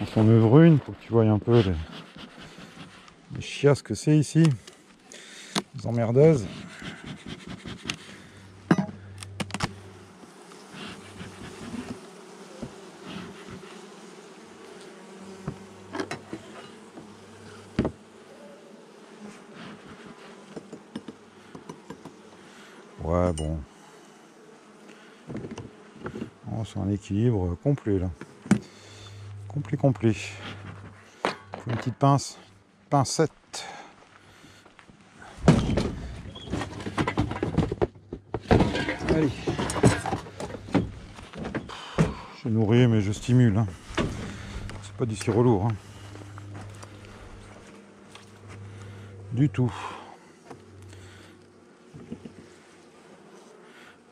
On s'en ouvre une pour que tu vois un peu les chiasses que c'est ici. Les emmerdeuses. Ouais, bon. Oh, c'est un équilibre complet là. Complet. Faut une petite pincette. Allez. Je nourris mais je stimule. Hein. C'est pas du sirop lourd. Hein. Du tout.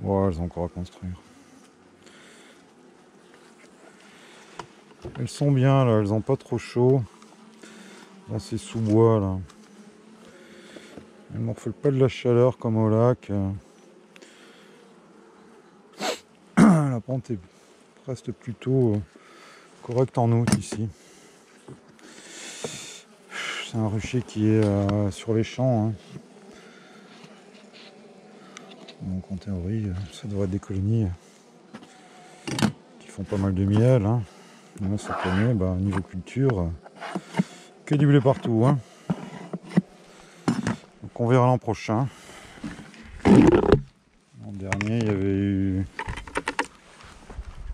Ouais, elles ont encore à construire. Elles sont bien là, elles ont pas trop chaud. Dans ces sous-bois là. Elles ne refont pas de la chaleur comme au lac. La pente reste plutôt correcte en août ici. C'est un rucher qui est sur les champs. Hein. Donc en théorie, ça devrait être des colonies qui font pas mal de miel. Hein. Moi, cette année, niveau culture, que du blé partout. Hein. Donc on verra l'an prochain. L'an dernier, il y avait eu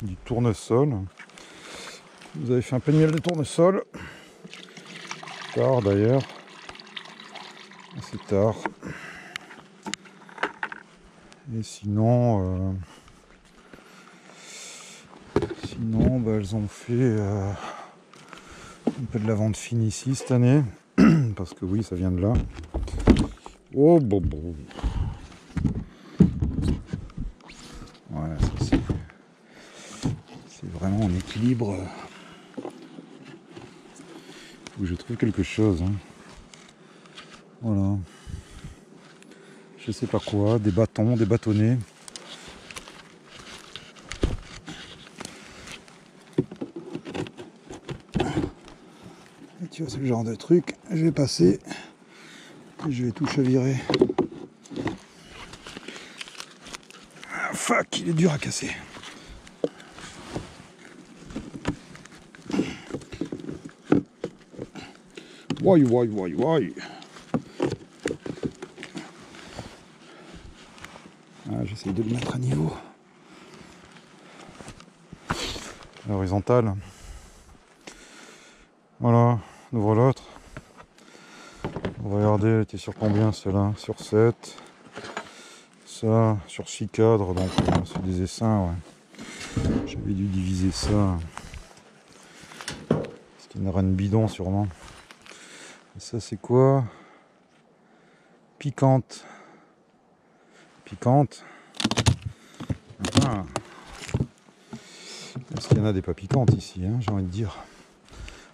du tournesol. Vous avez fait un peu de miel de tournesol. Tard d'ailleurs. Assez tard. Et sinon, elles ont fait un peu de lavande fine ici cette année. Parce que oui, ça vient de là. Oh, bon. Voilà, ça c'est vraiment en équilibre. Faut que je trouve quelque chose. Hein. Voilà. Je sais pas quoi, des bâtons, des bâtonnets. Et tu vois, c'est le genre de truc, je vais passer et je vais tout chavirer. Ah, fuck, il est dur à casser. Why. Ah, j'essaie de le mettre à niveau. Horizontal. Voilà, on ouvre l'autre. On va regarder, elle était sur combien celle-là? Sur 7. Ça, sur 6 cadres, donc c'est des essaims, ouais. J'avais dû diviser ça. C'était une reine bidon sûrement. Et ça c'est quoi? Piquante. Ah. Est-ce qu'il y en a des pas piquantes ici, hein, j'ai envie de dire.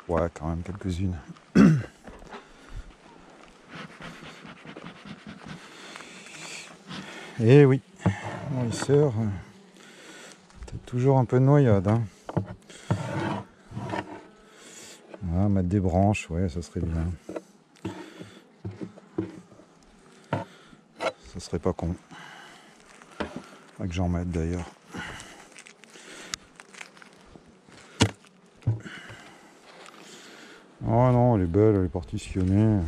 Ouais, quand même quelques-unes. Eh oui, nourrisseur. T'as toujours un peu de noyade. Hein. Ah, mettre des branches, ouais, ça serait bien. Ça serait pas con. Faudrait que j'en mette d'ailleurs. Oh non, elle est belle, elle est partitionnée.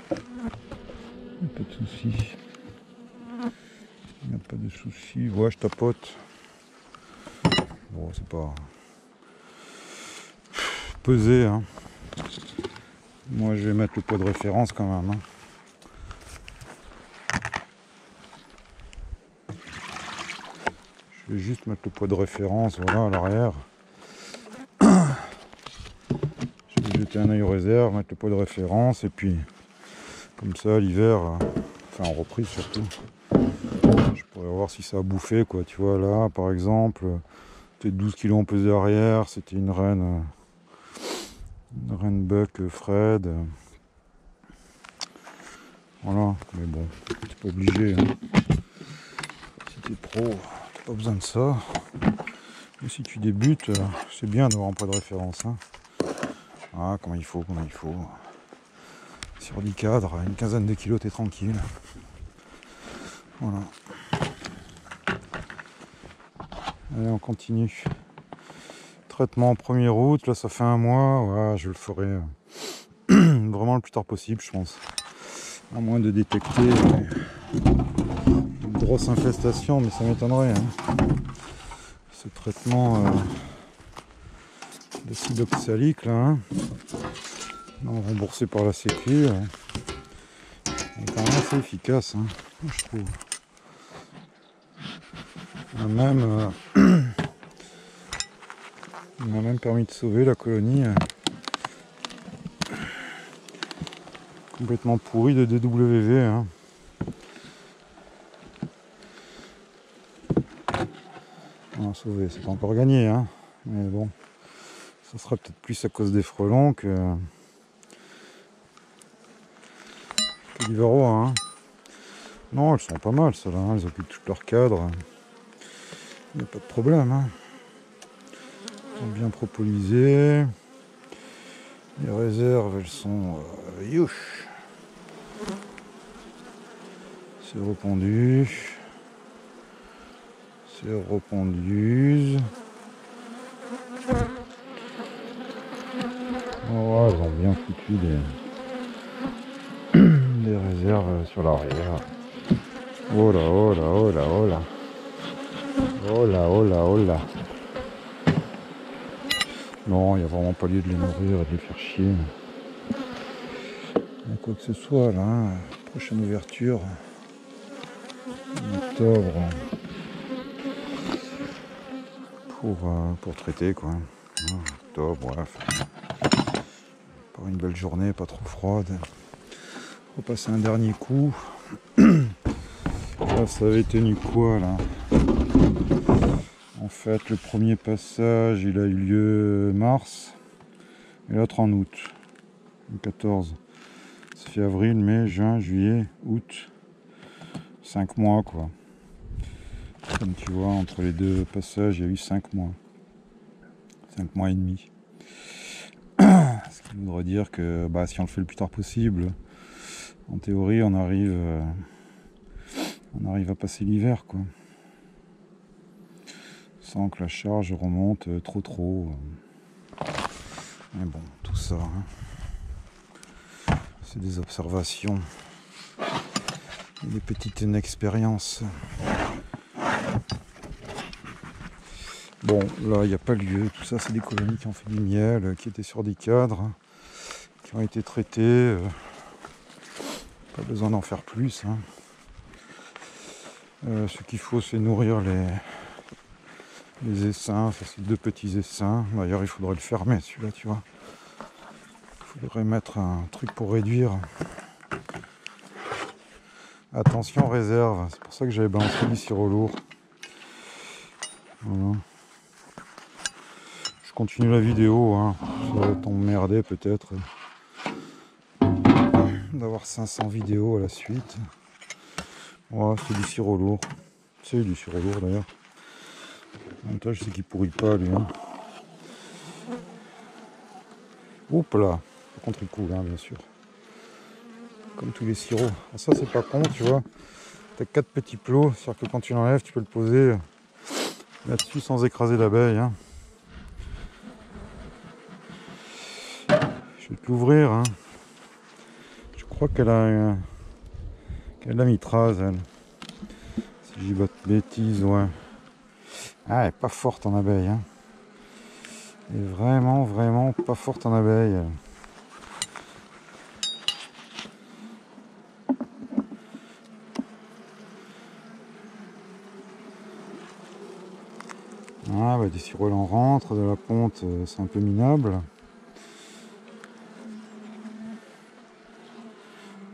Pas de soucis. Il n'y a pas de soucis. Ouais, je tapote. Bon, c'est pas pesé, hein. Moi, je vais mettre le poids de référence quand même. Hein. Je vais juste mettre le poids de référence, voilà, à l'arrière. Je vais jeter un œil aux réserves, mettre le poids de référence, et puis, comme ça, l'hiver, enfin en reprise surtout, je pourrais voir si ça a bouffé, quoi. Tu vois, là, par exemple, peut-être 12 kg en pesée arrière, c'était une reine buck Fred. Voilà, mais bon, t'es pas obligé. Hein. Si t'es pro, t'es pas besoin de ça. Mais si tu débutes, c'est bien d'avoir un poids de référence. Hein. Ah, comme il faut. Sur 10 cadres, une quinzaine de kilos, t'es tranquille. Voilà. Allez, on continue. Traitement en première route, là ça fait un mois. Ouais, je le ferai vraiment le plus tard possible, je pense. À moins de détecter une grosse infestation, mais ça m'étonnerait. Hein. Ce traitement d'acide oxalique, là, hein, non, remboursé par la Sécu, est quand même assez efficace, hein, je trouve. Il m'a même permis de sauver la colonie complètement pourrie de DWV. Hein. Non, sauver, c'est pas encore gagné, hein. Mais bon, ça sera peut-être plus à cause des frelons que du varroa. Hein. Non, elles sont pas mal, celles-là, hein. Elles occupent tout leur cadre. Il n'y a pas de problème. Hein. Elles sont bien propolisées. Les réserves, elles sont youch. C'est rependu. C'est rependu. Oh, elles ont bien foutu des réserves sur l'arrière. Oh là, oh là, oh là, oh là. Oh là, oh là, oh là. Non, il n'y a vraiment pas lieu de les nourrir et de les faire chier. Quoi que ce soit là, hein. Prochaine ouverture en octobre pour traiter quoi. Octobre, bref. Pour une belle journée, pas trop froide. Repasser un dernier coup. Là, ça avait tenu quoi là? En fait, le premier passage, il a eu lieu mars et l'autre en août, le 14. Ça fait avril, mai, juin, juillet, août. 5 mois quoi. Comme tu vois, entre les deux passages, il y a eu 5 mois. 5 mois et demi. Ce qui voudrait dire que si on le fait le plus tard possible, en théorie, on arrive à passer l'hiver quoi. Sans que la charge remonte trop. Mais bon, tout ça, hein, c'est des observations et des petites inexpériences. Bon, là, il n'y a pas lieu. Tout ça, c'est des colonies qui ont fait du miel, qui étaient sur des cadres, qui ont été traités. Pas besoin d'en faire plus. Hein. Ce qu'il faut, c'est nourrir les essaims. Ça, c'est 2 petits essaims. D'ailleurs, il faudrait le fermer, celui-là, tu vois. Il faudrait mettre un truc pour réduire. Attention, réserve. C'est pour ça que j'avais balancé du sirop lourd. Voilà. Je continue la vidéo. Hein. Ça va t'emmerder peut-être d'avoir 500 vidéos à la suite. Voilà, c'est du sirop lourd. C'est du sirop lourd d'ailleurs. L'avantage c'est qu'il pourrit pas lui. Hein. Oups là. Par contre il coule, hein, bien sûr. Comme tous les sirops. Alors ça c'est pas con, tu vois. T'as 4 petits plots, c'est-à-dire que quand tu l'enlèves, tu peux le poser là-dessus sans écraser l'abeille. Hein. Je vais te l'ouvrir. Hein. Je crois qu'elle a la mitraze, elle. Si j'y dis pas de bêtises, ouais. Ah, elle est pas forte en abeille. Hein. Elle est vraiment pas forte en abeille. Ah, des sirops en rentre, de la ponte, c'est un peu minable.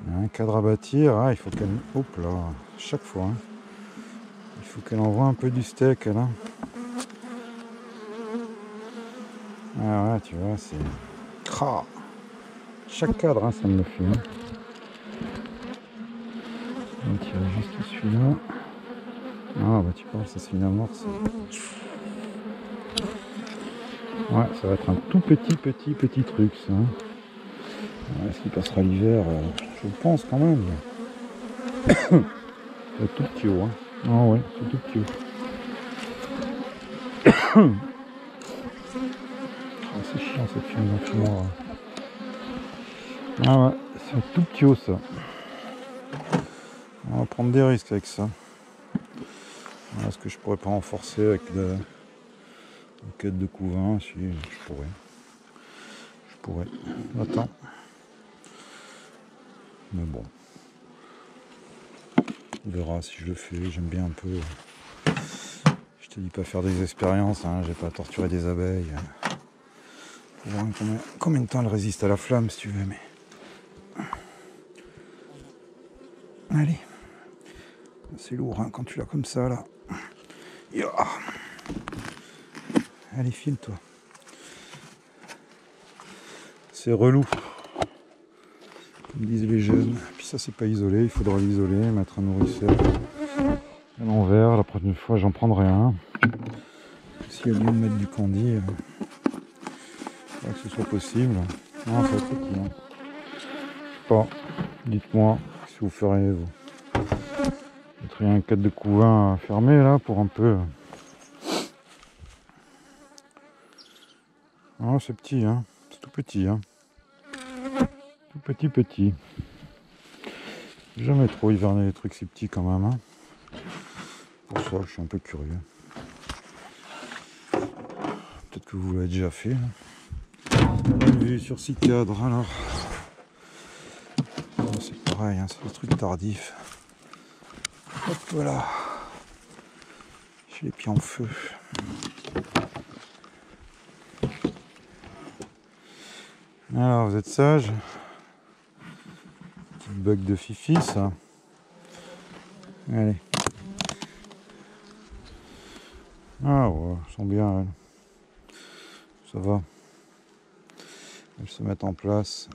Un cadre à bâtir, il faut qu'elle... Hop là, chaque fois. Hein. Il faut qu'elle envoie un peu du steak, là. Ah ouais, tu vois, c'est... Chaque cadre, hein, ça me le fait. Hein. Donc il y a juste celui-là. Ah tu penses, ça c'est une amorce. Ouais, ça va être un tout petit truc ça. Est-ce qu'il passera l'hiver? Je pense quand même. C'est tout petit haut. Hein. Ah ouais, c'est tout petit haut. Ah, c'est chiant cette fumée d'enfumoir. Ah ouais, c'est tout petit haut ça. On va prendre des risques avec ça. Est-ce que je pourrais pas renforcer avec une quête de couvain? Si, je pourrais. Je pourrais. Attends. Mais bon. On verra si je le fais. J'aime bien un peu. Je te dis pas faire des expériences, hein. J'ai pas torturé des abeilles. Faut voir combien de temps elles résistent à la flamme si tu veux, mais. Allez. C'est lourd hein, quand tu l'as comme ça là. Yeah. Allez, file-toi. C'est relou. Comme disent les jeunes. Puis ça, c'est pas isolé. Il faudra l'isoler, mettre un nourrisseur à l'envers. La prochaine fois, j'en prendrai un. S'il y a lieu de mettre du candy, il faudra que ce soit possible. Non, c'est petit. Hein. Pas. Dites-moi si vous ferez vous. Mettriez un cadre de couvain fermé là pour un peu. Ah, c'est petit, hein. C'est tout petit, hein. Tout petit. Jamais trop hiverner les trucs si petits quand même. Hein. Pour ça, je suis un peu curieux. Peut-être que vous l'avez déjà fait. Vue sur 6 cadres, alors. C'est pareil, hein, c'est des trucs tardifs. Hop, voilà. J'ai les pieds en feu. Alors, vous êtes sage. Petite bug de fifi, ça. Allez. Ah ouais, elles sont bien, elles. Ça va. Elles se mettent en place.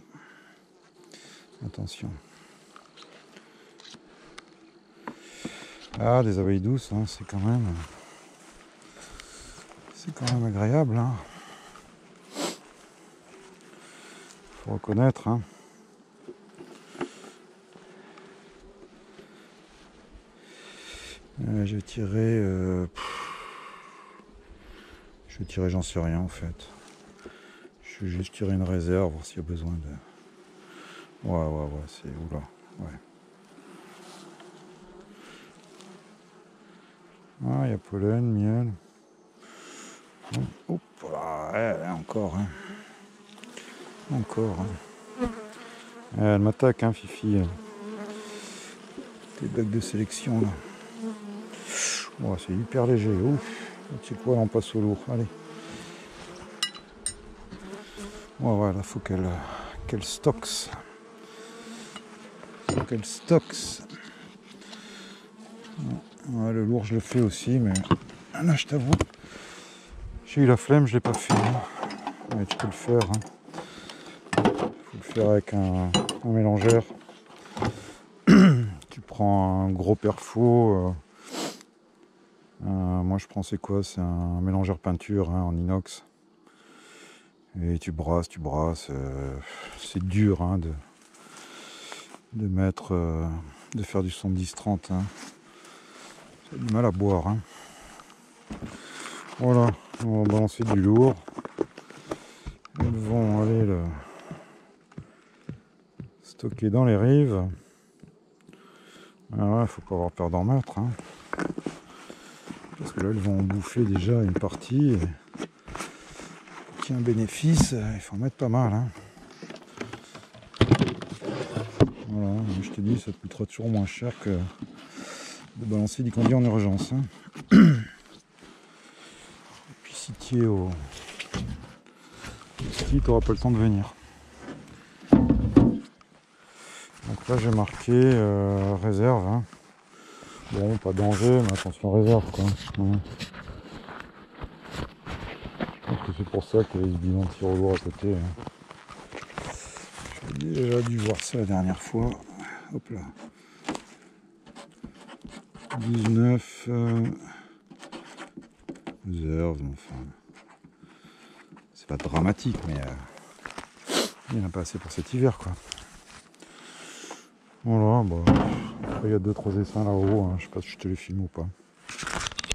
Attention. Ah, des abeilles douces, hein, c'est quand même agréable. Hein. Faut reconnaître. Hein. Je vais tirer, j'en sais rien en fait. Je vais juste tirer une réserve, voir s'il y a besoin de. Ouais, c'est oula, ouais. Ah, il y a pollen, miel. Hop là, encore, hein. Encore, hein. Elle m'attaque, hein, Fifi. Des bugs de sélection, là. Oh, c'est hyper léger, ouf. Tu sais quoi, on passe au lourd, allez. Ouais, voilà, faut qu'elle stocks. Faut qu'elle stocks. Ouais, le lourd, je le fais aussi, mais là, je t'avoue, j'ai eu la flemme, je l'ai pas fait. Hein. Ouais, tu peux le faire. Hein. Faut le faire avec un mélangeur. Tu prends un gros perfo. Moi, je prends, c'est quoi? C'est un mélangeur peinture hein, en inox. Et tu brasses. C'est dur hein, de mettre, de faire du 70-30. Hein. Ça a du mal à boire. Hein. Voilà, on va balancer du lourd. Elles vont aller le stocker dans les rives. Ah ouais, faut pas avoir peur d'en mettre. Hein. Parce que là, elles vont en bouffer déjà une partie. Et qu'il y ait un bénéfice, il faut en mettre pas mal. Hein. Voilà, je te dis, ça te coûtera toujours moins cher que de balancer du candy en urgence. Hein. Et puis si tu es au ski, tu n'auras pas le temps de venir. Donc là j'ai marqué réserve. Hein. Bon, pas danger, mais attention réserve quoi. Ouais. Je pense que c'est pour ça qu'il y a ce bidon de tir au lourd à côté. Hein. J'ai déjà dû voir ça la dernière fois. Hop là. 19 réserves, enfin c'est pas dramatique, mais il n'y en a pas assez pour cet hiver, quoi. Voilà, bah, après il y a 2-3 essaims là-haut, hein, je sais pas si je te les filme ou pas.